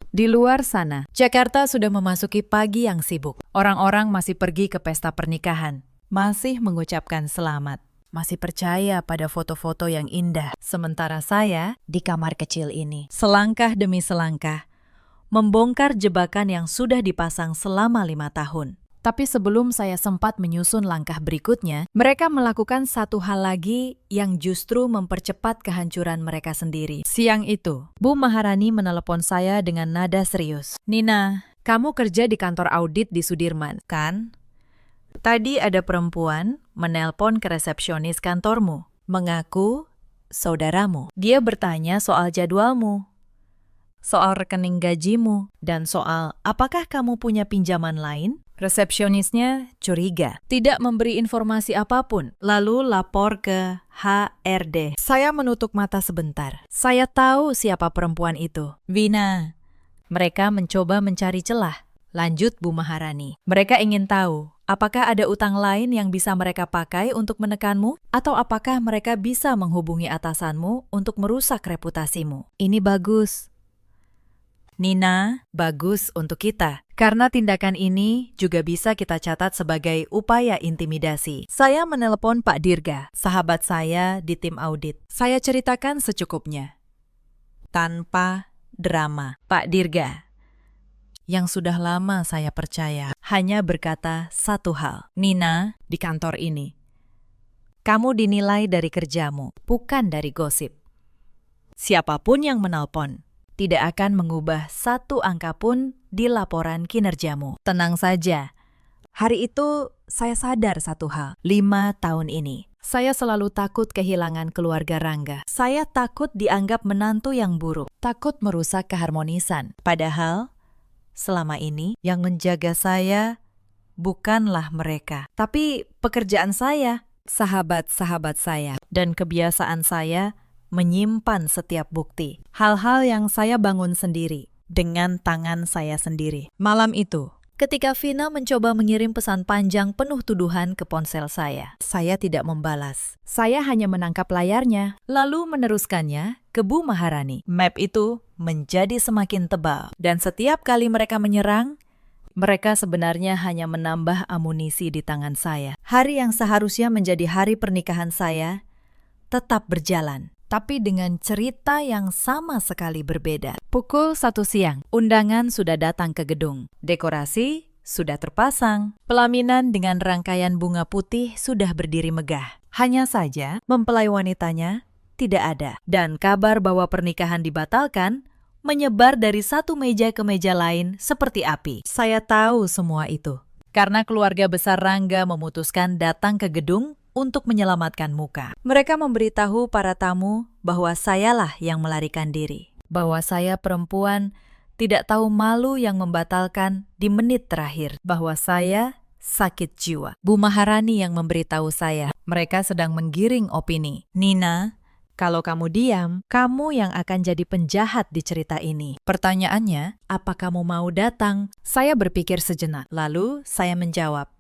Di luar sana, Jakarta sudah memasuki pagi yang sibuk. Orang-orang masih pergi ke pesta pernikahan, masih mengucapkan selamat, masih percaya pada foto-foto yang indah. Sementara saya di kamar kecil ini, selangkah demi selangkah, membongkar jebakan yang sudah dipasang selama 5 tahun. Tapi sebelum saya sempat menyusun langkah berikutnya, mereka melakukan satu hal lagi yang justru mempercepat kehancuran mereka sendiri. Siang itu, Bu Maharani menelepon saya dengan nada serius. Nina, kamu kerja di kantor audit di Sudirman, kan? Tadi ada perempuan menelpon ke resepsionis kantormu, mengaku saudaramu. Dia bertanya soal jadwalmu, soal rekening gajimu, dan soal apakah kamu punya pinjaman lain? Resepsionisnya curiga, tidak memberi informasi apapun, lalu lapor ke HRD. Saya menutup mata sebentar. Saya tahu siapa perempuan itu. Vina. Mereka mencoba mencari celah. Lanjut Bu Maharani. Mereka ingin tahu Apakah ada utang lain yang bisa mereka pakai untuk menekanmu? Atau apakah mereka bisa menghubungi atasanmu untuk merusak reputasimu? Ini bagus. Nina, bagus untuk kita. Karena tindakan ini juga bisa kita catat sebagai upaya intimidasi. Saya menelepon Pak Dirga, sahabat saya di tim audit. Saya ceritakan secukupnya. Tanpa drama. Pak Dirga, yang sudah lama saya percaya, hanya berkata satu hal. Nina, di kantor ini, kamu dinilai dari kerjamu, bukan dari gosip. Siapapun yang menelpon, tidak akan mengubah satu angka pun di laporan kinerjamu. Tenang saja. Hari itu saya sadar satu hal. 5 tahun ini, saya selalu takut kehilangan keluarga Rangga. Saya takut dianggap menantu yang buruk, takut merusak keharmonisan. Padahal, selama ini yang menjaga saya bukanlah mereka, tapi pekerjaan saya, sahabat-sahabat saya, dan kebiasaan saya menyimpan setiap bukti. Hal-hal yang saya bangun sendiri, dengan tangan saya sendiri. Malam itu, ketika Vina mencoba mengirim pesan panjang penuh tuduhan ke ponsel saya tidak membalas. Saya hanya menangkap layarnya, lalu meneruskannya ke Bu Maharani. Map itu menjadi semakin tebal, dan setiap kali mereka menyerang, mereka sebenarnya hanya menambah amunisi di tangan saya. Hari yang seharusnya menjadi hari pernikahan saya tetap berjalan, tapi dengan cerita yang sama sekali berbeda. Pukul 1 siang, undangan sudah datang ke gedung. Dekorasi sudah terpasang. Pelaminan dengan rangkaian bunga putih sudah berdiri megah. Hanya saja, mempelai wanitanya tidak ada. Dan kabar bahwa pernikahan dibatalkan menyebar dari satu meja ke meja lain seperti api. Saya tahu semua itu, karena keluarga besar Rangga memutuskan datang ke gedung untuk menyelamatkan muka. Mereka memberitahu para tamu bahwa sayalah yang melarikan diri. Bahwa saya perempuan tidak tahu malu yang membatalkan di menit terakhir. Bahwa saya sakit jiwa. Bu Maharani yang memberitahu saya. Mereka sedang menggiring opini. Nina, kalau kamu diam, kamu yang akan jadi penjahat di cerita ini. Pertanyaannya, apa kamu mau datang? Saya berpikir sejenak. Lalu saya menjawab,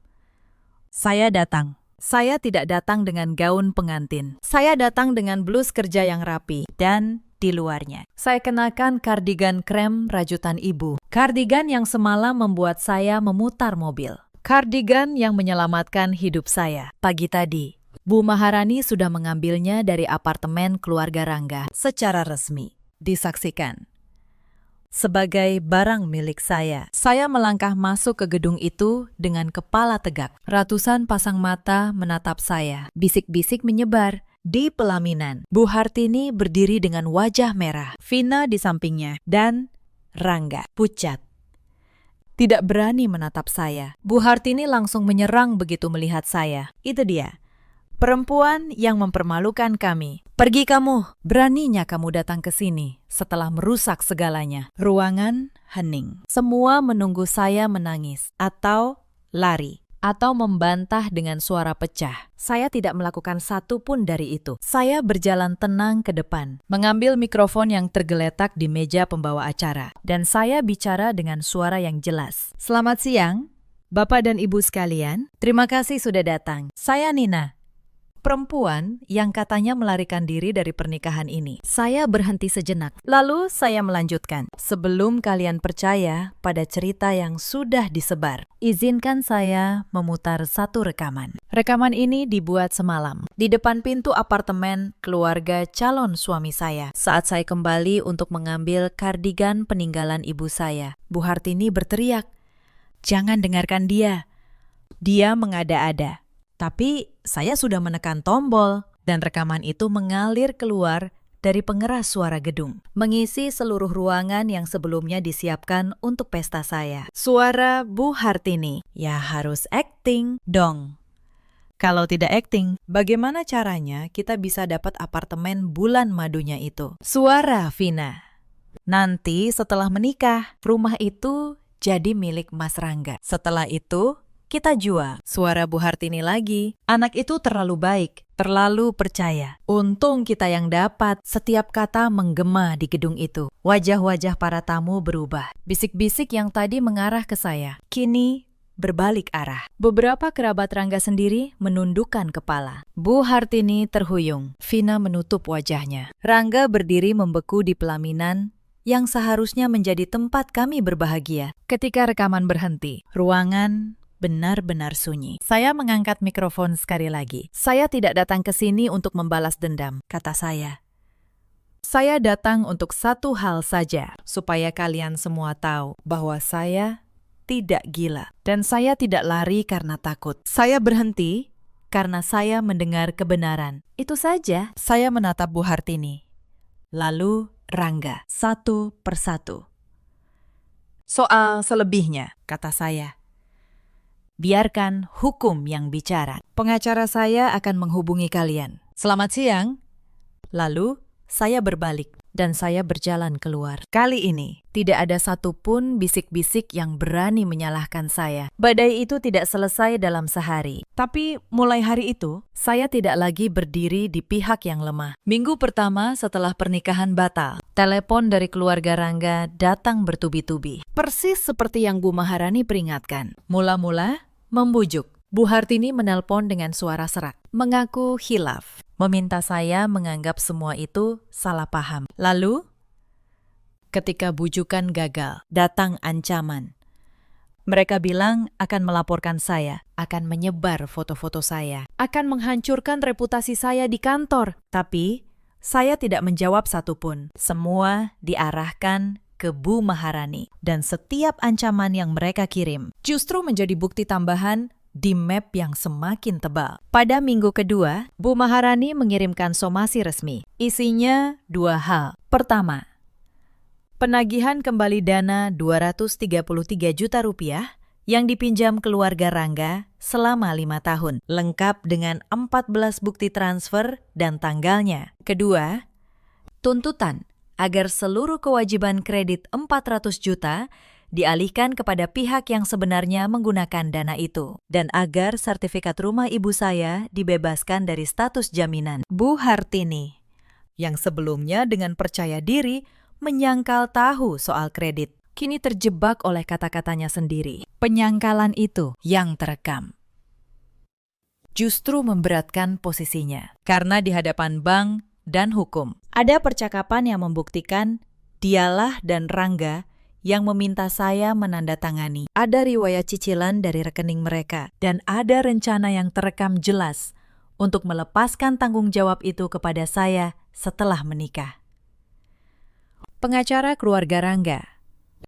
saya datang. Saya tidak datang dengan gaun pengantin. Saya datang dengan blus kerja yang rapi. Dan di luarnya, saya kenakan kardigan krem rajutan ibu. Kardigan yang semalam membuat saya memutar mobil. Kardigan yang menyelamatkan hidup saya. Pagi tadi, Bu Maharani sudah mengambilnya dari apartemen keluarga Rangga secara resmi. Disaksikan sebagai barang milik saya. Saya melangkah masuk ke gedung itu dengan kepala tegak. Ratusan pasang mata menatap saya. Bisik-bisik menyebar di pelaminan. Bu Hartini berdiri dengan wajah merah. Vina di sampingnya. Dan Rangga pucat, tidak berani menatap saya. Bu Hartini langsung menyerang begitu melihat saya. Itu dia, perempuan yang mempermalukan kami. Pergi kamu, beraninya kamu datang ke sini setelah merusak segalanya. Ruangan hening. Semua menunggu saya menangis atau lari atau membantah dengan suara pecah. Saya tidak melakukan satu pun dari itu. Saya berjalan tenang ke depan, mengambil mikrofon yang tergeletak di meja pembawa acara, dan saya bicara dengan suara yang jelas. Selamat siang, Bapak dan Ibu sekalian. Terima kasih sudah datang. Saya Nina, perempuan yang katanya melarikan diri dari pernikahan ini. Saya berhenti sejenak. Lalu saya melanjutkan. Sebelum kalian percaya pada cerita yang sudah disebar, izinkan saya memutar satu rekaman. Rekaman ini dibuat semalam di depan pintu apartemen keluarga calon suami saya. Saat saya kembali untuk mengambil kardigan peninggalan ibu saya, Bu Hartini berteriak, "Jangan dengarkan dia. Dia mengada-ada." Tapi saya sudah menekan tombol dan rekaman itu mengalir keluar dari pengeras suara gedung, mengisi seluruh ruangan yang sebelumnya disiapkan untuk pesta saya. Suara Bu Hartini, "Ya harus acting dong. Kalau tidak acting, bagaimana caranya kita bisa dapat apartemen bulan madunya itu?" Suara Vina, "Nanti setelah menikah, rumah itu jadi milik Mas Rangga. Setelah itu, kita jual." Suara Bu Hartini lagi, "Anak itu terlalu baik, terlalu percaya." Untung kita yang dapat. Setiap kata menggema di gedung itu. Wajah-wajah para tamu berubah. Bisik-bisik yang tadi mengarah ke saya, kini berbalik arah. Beberapa kerabat Rangga sendiri menundukkan kepala. Bu Hartini terhuyung. Vina menutup wajahnya. Rangga berdiri membeku di pelaminan yang seharusnya menjadi tempat kami berbahagia. Ketika rekaman berhenti, ruangan benar-benar sunyi. Saya mengangkat mikrofon sekali lagi. Saya tidak datang ke sini untuk membalas dendam, kata saya. Saya datang untuk satu hal saja, supaya kalian semua tahu bahwa saya tidak gila. Dan saya tidak lari karena takut. Saya berhenti karena saya mendengar kebenaran. Itu saja. Saya menatap Bu Hartini. Lalu Rangga, satu persatu. Soal selebihnya, kata saya. Biarkan hukum yang bicara. Pengacara saya akan menghubungi kalian. Selamat siang. Lalu saya berbalik dan saya berjalan keluar. Kali ini, tidak ada satupun bisik-bisik yang berani menyalahkan saya. Badai itu tidak selesai dalam sehari. Tapi mulai hari itu, saya tidak lagi berdiri di pihak yang lemah. Minggu pertama setelah pernikahan batal, telepon dari keluarga Rangga datang bertubi-tubi. Persis seperti yang Bu Maharani peringatkan. Mula-mula, membujuk. Bu Hartini menelpon dengan suara serak, mengaku khilaf, meminta saya menganggap semua itu salah paham. Lalu, ketika bujukan gagal, datang ancaman. Mereka bilang akan melaporkan saya, akan menyebar foto-foto saya, akan menghancurkan reputasi saya di kantor. Tapi, saya tidak menjawab satupun. Semua diarahkan ke Bu Maharani. Dan setiap ancaman yang mereka kirim justru menjadi bukti tambahan di map yang semakin tebal. Pada minggu kedua, Bu Maharani mengirimkan somasi resmi. Isinya dua hal. Pertama, penagihan kembali dana 233 juta rupiah yang dipinjam keluarga Rangga selama 5 tahun, lengkap dengan 14 bukti transfer dan tanggalnya. Kedua, tuntutan agar seluruh kewajiban kredit 400 juta dialihkan kepada pihak yang sebenarnya menggunakan dana itu, dan agar sertifikat rumah ibu saya dibebaskan dari status jaminan. Bu Hartini, yang sebelumnya dengan percaya diri menyangkal tahu soal kredit, kini terjebak oleh kata-katanya sendiri. Penyangkalan itu yang terekam justru memberatkan posisinya, karena di hadapan bank dan hukum ada percakapan yang membuktikan dialah dan Rangga yang meminta saya menandatangani. Ada riwayat cicilan dari rekening mereka, dan ada rencana yang terekam jelas untuk melepaskan tanggung jawab itu kepada saya setelah menikah. Pengacara keluarga Rangga,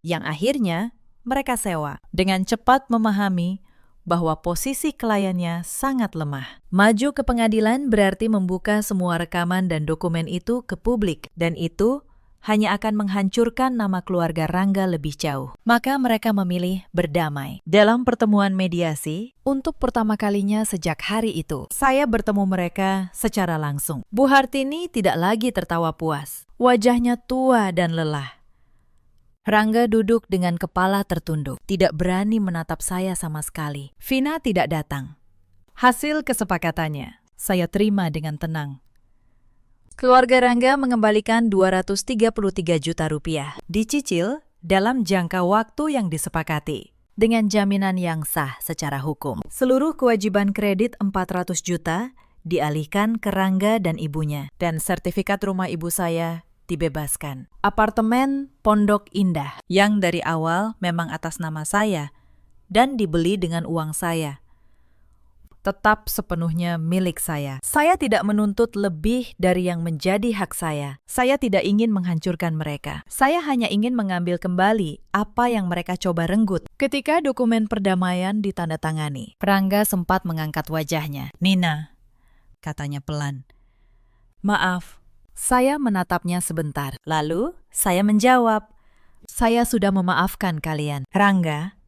yang akhirnya mereka sewa, dengan cepat memahami bahwa posisi kliennya sangat lemah. Maju ke pengadilan berarti membuka semua rekaman dan dokumen itu ke publik, dan itu hanya akan menghancurkan nama keluarga Rangga lebih jauh. Maka mereka memilih berdamai. Dalam pertemuan mediasi, untuk pertama kalinya sejak hari itu, saya bertemu mereka secara langsung. Bu Hartini tidak lagi tertawa puas. Wajahnya tua dan lelah. Rangga duduk dengan kepala tertunduk, tidak berani menatap saya sama sekali. Vina tidak datang. Hasil kesepakatannya, saya terima dengan tenang. Keluarga Rangga mengembalikan 233 juta rupiah, dicicil dalam jangka waktu yang disepakati, dengan jaminan yang sah secara hukum. Seluruh kewajiban kredit 400 juta dialihkan ke Rangga dan ibunya, dan sertifikat rumah ibu saya dibebaskan. Apartemen Pondok Indah, yang dari awal memang atas nama saya, dan dibeli dengan uang saya, tetap sepenuhnya milik saya. Saya tidak menuntut lebih dari yang menjadi hak saya. Saya tidak ingin menghancurkan mereka. Saya hanya ingin mengambil kembali apa yang mereka coba renggut. Ketika dokumen perdamaian ditandatangani, Rangga sempat mengangkat wajahnya. "Nina," katanya pelan. "Maaf." Saya menatapnya sebentar. Lalu saya menjawab, "Saya sudah memaafkan kalian, Rangga.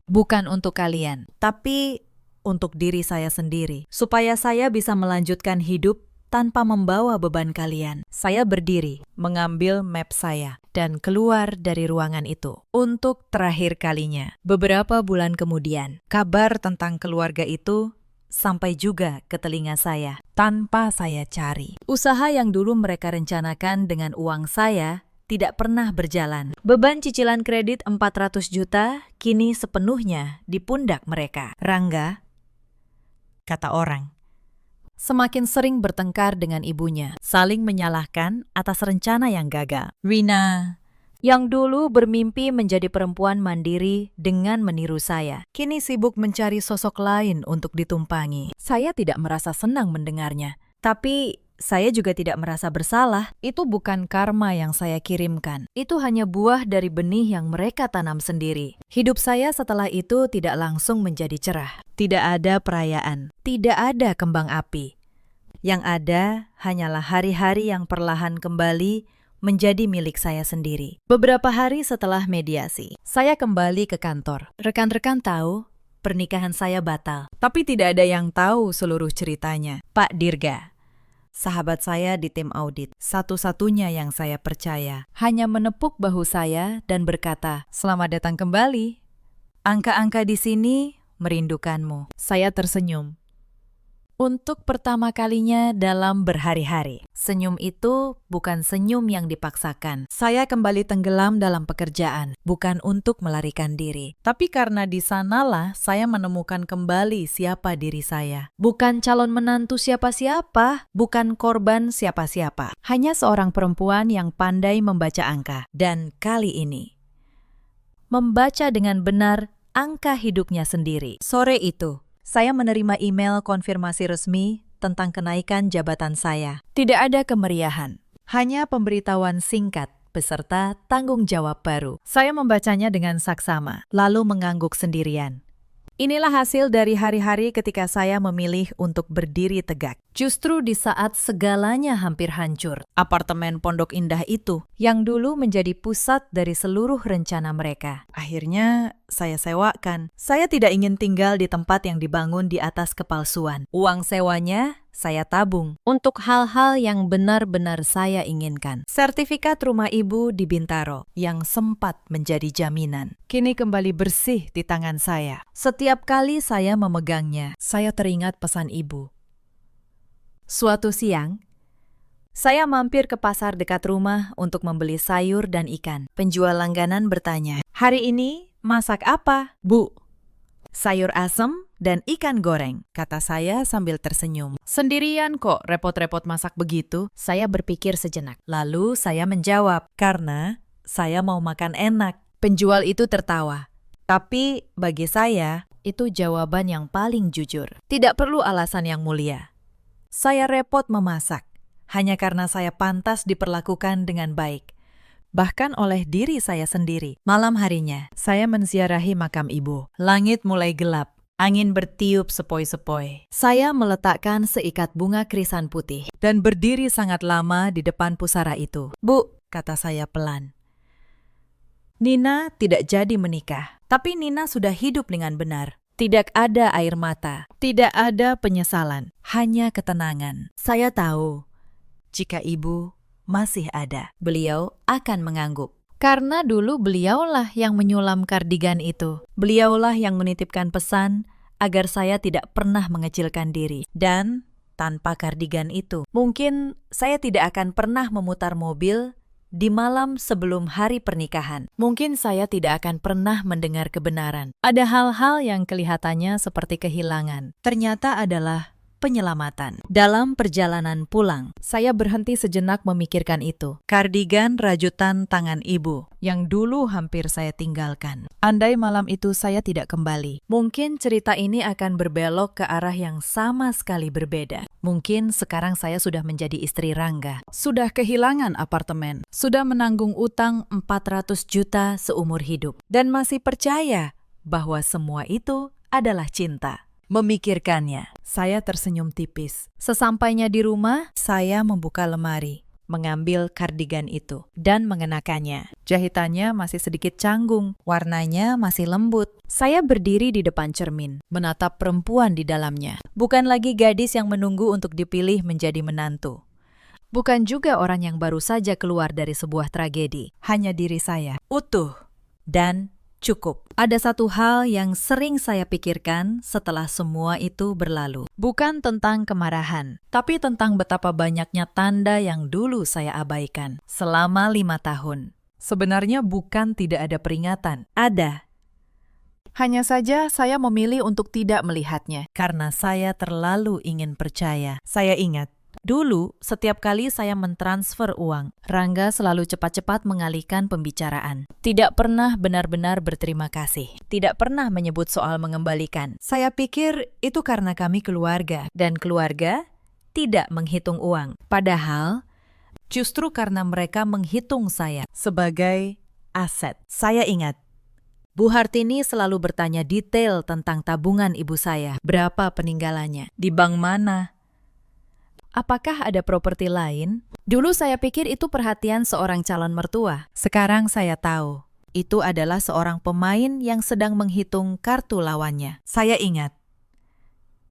Bukan untuk kalian, tapi untuk diri saya sendiri, supaya saya bisa melanjutkan hidup tanpa membawa beban kalian." Saya berdiri, mengambil map saya, dan keluar dari ruangan itu. Untuk terakhir kalinya, beberapa bulan kemudian, kabar tentang keluarga itu sampai juga ke telinga saya, tanpa saya cari. Usaha yang dulu mereka rencanakan dengan uang saya tidak pernah berjalan. Beban cicilan kredit 400 juta kini sepenuhnya di pundak mereka. Rangga, kata orang, semakin sering bertengkar dengan ibunya, saling menyalahkan atas rencana yang gagal. Rina, yang dulu bermimpi menjadi perempuan mandiri dengan meniru saya, kini sibuk mencari sosok lain untuk ditumpangi. Saya tidak merasa senang mendengarnya, tapi saya juga tidak merasa bersalah. Itu bukan karma yang saya kirimkan. Itu hanya buah dari benih yang mereka tanam sendiri. Hidup saya setelah itu tidak langsung menjadi cerah. Tidak ada perayaan. Tidak ada kembang api. Yang ada hanyalah hari-hari yang perlahan kembali menjadi milik saya sendiri. Beberapa hari setelah mediasi, saya kembali ke kantor. Rekan-rekan tahu pernikahan saya batal. Tapi tidak ada yang tahu seluruh ceritanya. Pak Dirga, sahabat saya di tim audit, satu-satunya yang saya percaya, hanya menepuk bahu saya dan berkata, "Selamat datang kembali. Angka-angka di sini merindukanmu." Saya tersenyum. Untuk pertama kalinya dalam berhari-hari. Senyum itu bukan senyum yang dipaksakan. Saya kembali tenggelam dalam pekerjaan, bukan untuk melarikan diri. Tapi karena di sanalah saya menemukan kembali siapa diri saya. Bukan calon menantu siapa-siapa, bukan korban siapa-siapa. Hanya seorang perempuan yang pandai membaca angka. Dan kali ini, membaca dengan benar angka hidupnya sendiri. Sore itu, saya menerima email konfirmasi resmi tentang kenaikan jabatan saya. Tidak ada kemeriahan, hanya pemberitahuan singkat beserta tanggung jawab baru. Saya membacanya dengan saksama, lalu mengangguk sendirian. Inilah hasil dari hari-hari ketika saya memilih untuk berdiri tegak. Justru di saat segalanya hampir hancur, apartemen Pondok Indah itu yang dulu menjadi pusat dari seluruh rencana mereka, akhirnya saya sewakan. Saya tidak ingin tinggal di tempat yang dibangun di atas kepalsuan. Uang sewanya saya tabung untuk hal-hal yang benar-benar saya inginkan. Sertifikat rumah ibu di Bintaro yang sempat menjadi jaminan, kini kembali bersih di tangan saya. Setiap kali saya memegangnya, saya teringat pesan ibu. Suatu siang, saya mampir ke pasar dekat rumah untuk membeli sayur dan ikan. Penjual langganan bertanya, "Hari ini masak apa, Bu?" "Sayur asem dan ikan goreng," kata saya sambil tersenyum. "Sendirian kok repot-repot masak begitu?" Saya berpikir sejenak. Lalu saya menjawab, "Karena saya mau makan enak." Penjual itu tertawa. Tapi bagi saya, itu jawaban yang paling jujur. Tidak perlu alasan yang mulia. Saya repot memasak, hanya karena saya pantas diperlakukan dengan baik. Bahkan oleh diri saya sendiri. Malam harinya, saya menziarahi makam ibu. Langit mulai gelap. Angin bertiup sepoi-sepoi. Saya meletakkan seikat bunga krisan putih dan berdiri sangat lama di depan pusara itu. "Bu," kata saya pelan. "Nina tidak jadi menikah, tapi Nina sudah hidup dengan benar. Tidak ada air mata, tidak ada penyesalan, hanya ketenangan. Saya tahu, jika ibu masih ada, beliau akan mengangguk. Karena dulu beliaulah yang menyulam kardigan itu. Beliaulah yang menitipkan pesan agar saya tidak pernah mengecilkan diri. Dan tanpa kardigan itu, mungkin saya tidak akan pernah memutar mobil di malam sebelum hari pernikahan. Mungkin saya tidak akan pernah mendengar kebenaran. Ada hal-hal yang kelihatannya seperti kehilangan, ternyata adalah penyelamatan. Dalam perjalanan pulang, saya berhenti sejenak memikirkan itu. Kardigan rajutan tangan ibu yang dulu hampir saya tinggalkan. Andai malam itu saya tidak kembali, mungkin cerita ini akan berbelok ke arah yang sama sekali berbeda. Mungkin sekarang saya sudah menjadi istri Rangga, sudah kehilangan apartemen, sudah menanggung utang 400 juta seumur hidup, dan masih percaya bahwa semua itu adalah cinta. Memikirkannya, saya tersenyum tipis. Sesampainya di rumah, saya membuka lemari, mengambil kardigan itu, dan mengenakannya. Jahitannya masih sedikit canggung, warnanya masih lembut. Saya berdiri di depan cermin, menatap perempuan di dalamnya. Bukan lagi gadis yang menunggu untuk dipilih menjadi menantu. Bukan juga orang yang baru saja keluar dari sebuah tragedi. Hanya diri saya, utuh dan Cukup. Ada satu hal yang sering saya pikirkan setelah semua itu berlalu. Bukan tentang kemarahan, tapi tentang betapa banyaknya tanda yang dulu saya abaikan. Selama 5 tahun. Sebenarnya bukan tidak ada peringatan. Ada. Hanya saja saya memilih untuk tidak melihatnya. Karena saya terlalu ingin percaya. Saya ingat. Dulu, setiap kali saya mentransfer uang, Rangga selalu cepat-cepat mengalihkan pembicaraan. Tidak pernah benar-benar berterima kasih. Tidak pernah menyebut soal mengembalikan. Saya pikir itu karena kami keluarga. Dan keluarga tidak menghitung uang. Padahal, justru karena mereka menghitung saya sebagai aset. Saya ingat, Bu Hartini selalu bertanya detail tentang tabungan ibu saya. Berapa peninggalannya? Di bank mana? Apakah ada properti lain? Dulu saya pikir itu perhatian seorang calon mertua. Sekarang saya tahu, itu adalah seorang pemain yang sedang menghitung kartu lawannya. Saya ingat,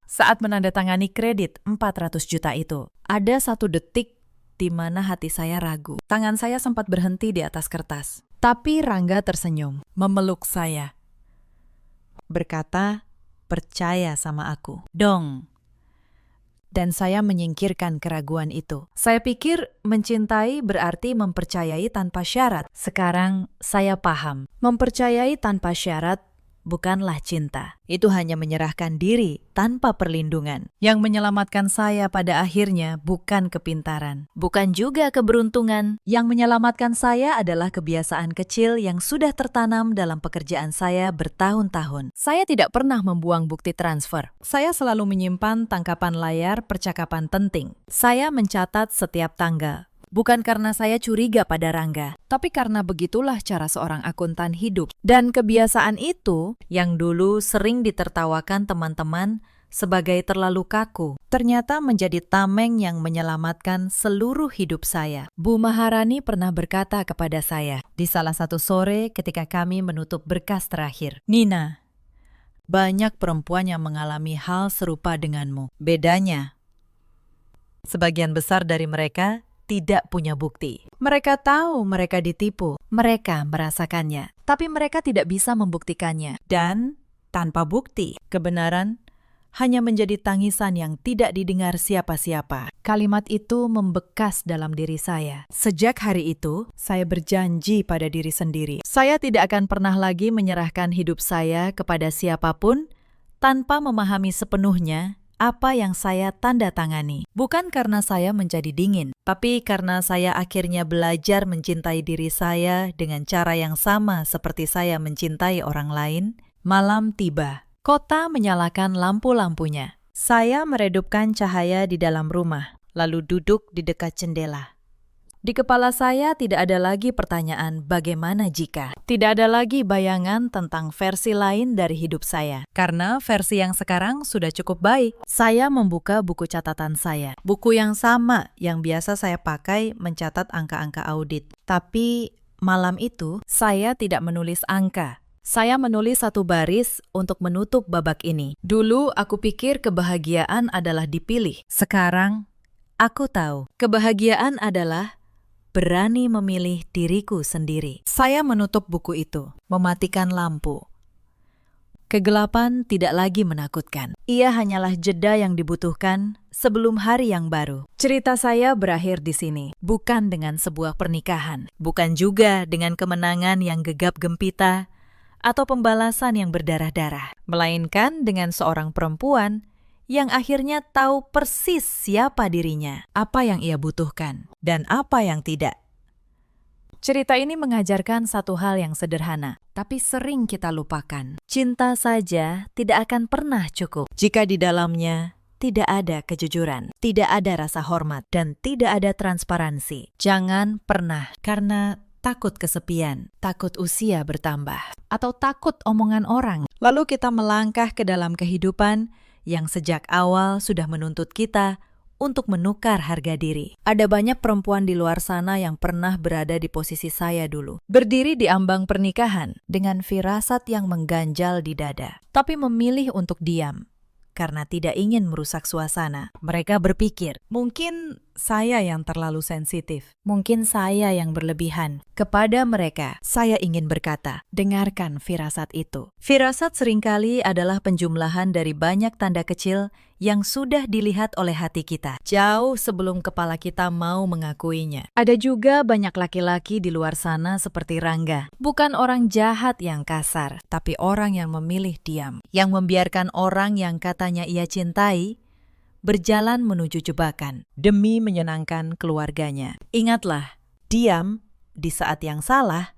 saat menandatangani kredit 400 juta itu, ada satu detik di mana hati saya ragu. Tangan saya sempat berhenti di atas kertas. Tapi Rangga tersenyum, memeluk saya. Berkata, percaya sama aku. Dong. Dan saya menyingkirkan keraguan itu. Saya pikir mencintai berarti mempercayai tanpa syarat. Sekarang saya paham. Mempercayai tanpa syarat bukanlah cinta. Itu hanya menyerahkan diri tanpa perlindungan. Yang menyelamatkan saya pada akhirnya bukan kepintaran. Bukan juga keberuntungan. Yang menyelamatkan saya adalah kebiasaan kecil yang sudah tertanam dalam pekerjaan saya bertahun-tahun. Saya tidak pernah membuang bukti transfer. Saya selalu menyimpan tangkapan layar percakapan penting. Saya mencatat setiap tanggal. Bukan karena saya curiga pada Rangga, tapi karena begitulah cara seorang akuntan hidup. Dan kebiasaan itu, yang dulu sering ditertawakan teman-teman sebagai terlalu kaku, ternyata menjadi tameng yang menyelamatkan seluruh hidup saya. Bu Maharani pernah berkata kepada saya di salah satu sore ketika kami menutup berkas terakhir, "Nina, banyak perempuan yang mengalami hal serupa denganmu. Bedanya, sebagian besar dari mereka tidak punya bukti. Mereka tahu mereka ditipu, mereka merasakannya, tapi mereka tidak bisa membuktikannya. Dan tanpa bukti, kebenaran hanya menjadi tangisan yang tidak didengar siapa-siapa." Kalimat itu membekas dalam diri saya. Sejak hari itu, saya berjanji pada diri sendiri. Saya tidak akan pernah lagi menyerahkan hidup saya kepada siapapun tanpa memahami sepenuhnya apa yang saya tanda tangani. Bukan karena saya menjadi dingin, tapi karena saya akhirnya belajar mencintai diri saya dengan cara yang sama seperti saya mencintai orang lain. Malam tiba. Kota menyalakan lampu-lampunya. Saya meredupkan cahaya di dalam rumah, lalu duduk di dekat jendela. Di kepala saya tidak ada lagi pertanyaan bagaimana jika. Tidak ada lagi bayangan tentang versi lain dari hidup saya. Karena versi yang sekarang sudah cukup baik. Saya membuka buku catatan saya. Buku yang sama yang biasa saya pakai mencatat angka-angka audit. Tapi malam itu saya tidak menulis angka. Saya menulis satu baris untuk menutup babak ini. Dulu aku pikir kebahagiaan adalah dipilih. Sekarang aku tahu kebahagiaan adalah berani memilih diriku sendiri. Saya menutup buku itu, mematikan lampu. Kegelapan tidak lagi menakutkan. Ia hanyalah jeda yang dibutuhkan sebelum hari yang baru. Cerita saya berakhir di sini, bukan dengan sebuah pernikahan, bukan juga dengan kemenangan yang gegap gempita atau pembalasan yang berdarah-darah, melainkan dengan seorang perempuan yang akhirnya tahu persis siapa dirinya, apa yang ia butuhkan, dan apa yang tidak. Cerita ini mengajarkan satu hal yang sederhana, tapi sering kita lupakan. Cinta saja tidak akan pernah cukup jika di dalamnya tidak ada kejujuran, tidak ada rasa hormat, dan tidak ada transparansi. Jangan pernah, karena takut kesepian, takut usia bertambah, atau takut omongan orang. Lalu kita melangkah ke dalam kehidupan yang sejak awal sudah menuntut kita untuk menukar harga diri. Ada banyak perempuan di luar sana yang pernah berada di posisi saya dulu. Berdiri di ambang pernikahan dengan firasat yang mengganjal di dada, tapi memilih untuk diam. karena tidak ingin merusak suasana. Mereka berpikir, mungkin saya yang terlalu sensitif. Mungkin saya yang berlebihan. Kepada mereka, saya ingin berkata, dengarkan firasat itu. Firasat seringkali adalah penjumlahan dari banyak tanda kecil yang sudah dilihat oleh hati kita, jauh sebelum kepala kita mau mengakuinya. Ada juga banyak laki-laki di luar sana seperti Rangga. Bukan orang jahat yang kasar, tapi orang yang memilih diam. Yang membiarkan orang yang katanya ia cintai berjalan menuju jebakan demi menyenangkan keluarganya. Ingatlah, diam di saat yang salah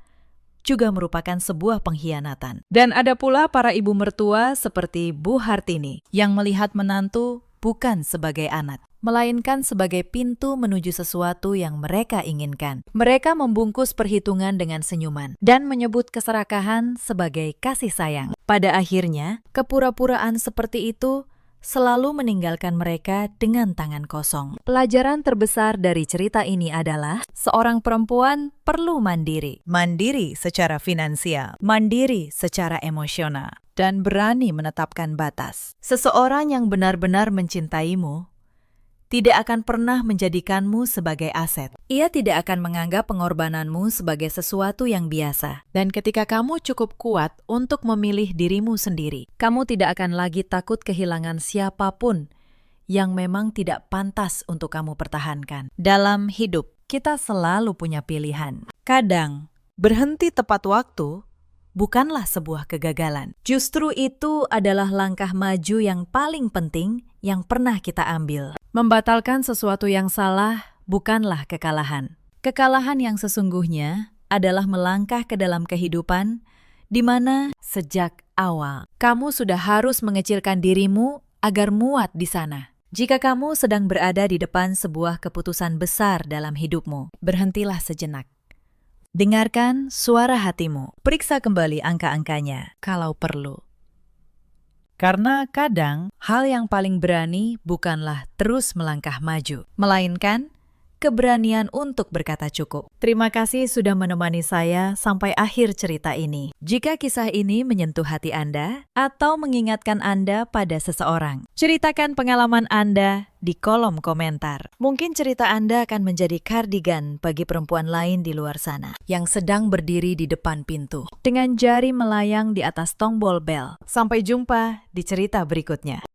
juga merupakan sebuah pengkhianatan. Dan ada pula para ibu mertua seperti Bu Hartini yang melihat menantu bukan sebagai anak, melainkan sebagai pintu menuju sesuatu yang mereka inginkan. Mereka membungkus perhitungan dengan senyuman dan menyebut keserakahan sebagai kasih sayang. Pada akhirnya, kepura-puraan seperti itu selalu meninggalkan mereka dengan tangan kosong. Pelajaran terbesar dari cerita ini adalah seorang perempuan perlu mandiri. Mandiri secara finansial, mandiri secara emosional, dan berani menetapkan batas. Seseorang yang benar-benar mencintaimu tidak akan pernah menjadikanmu sebagai aset. Ia tidak akan menganggap pengorbananmu sebagai sesuatu yang biasa. Dan ketika kamu cukup kuat untuk memilih dirimu sendiri, kamu tidak akan lagi takut kehilangan siapapun yang memang tidak pantas untuk kamu pertahankan. Dalam hidup, kita selalu punya pilihan. Kadang, berhenti tepat waktu bukanlah sebuah kegagalan. Justru itu adalah langkah maju yang paling penting yang pernah kita ambil. Membatalkan sesuatu yang salah bukanlah kekalahan. Kekalahan yang sesungguhnya adalah melangkah ke dalam kehidupan di mana sejak awal kamu sudah harus mengecilkan dirimu agar muat di sana. Jika kamu sedang berada di depan sebuah keputusan besar dalam hidupmu, berhentilah sejenak. Dengarkan suara hatimu. Periksa kembali angka-angkanya kalau perlu. Karena kadang hal yang paling berani bukanlah terus melangkah maju, melainkan keberanian untuk berkata cukup. Terima kasih sudah menemani saya sampai akhir cerita ini. Jika kisah ini menyentuh hati Anda atau mengingatkan Anda pada seseorang, ceritakan pengalaman Anda di kolom komentar. Mungkin cerita Anda akan menjadi kardigan bagi perempuan lain di luar sana yang sedang berdiri di depan pintu dengan jari melayang di atas tombol bel. Sampai jumpa di cerita berikutnya.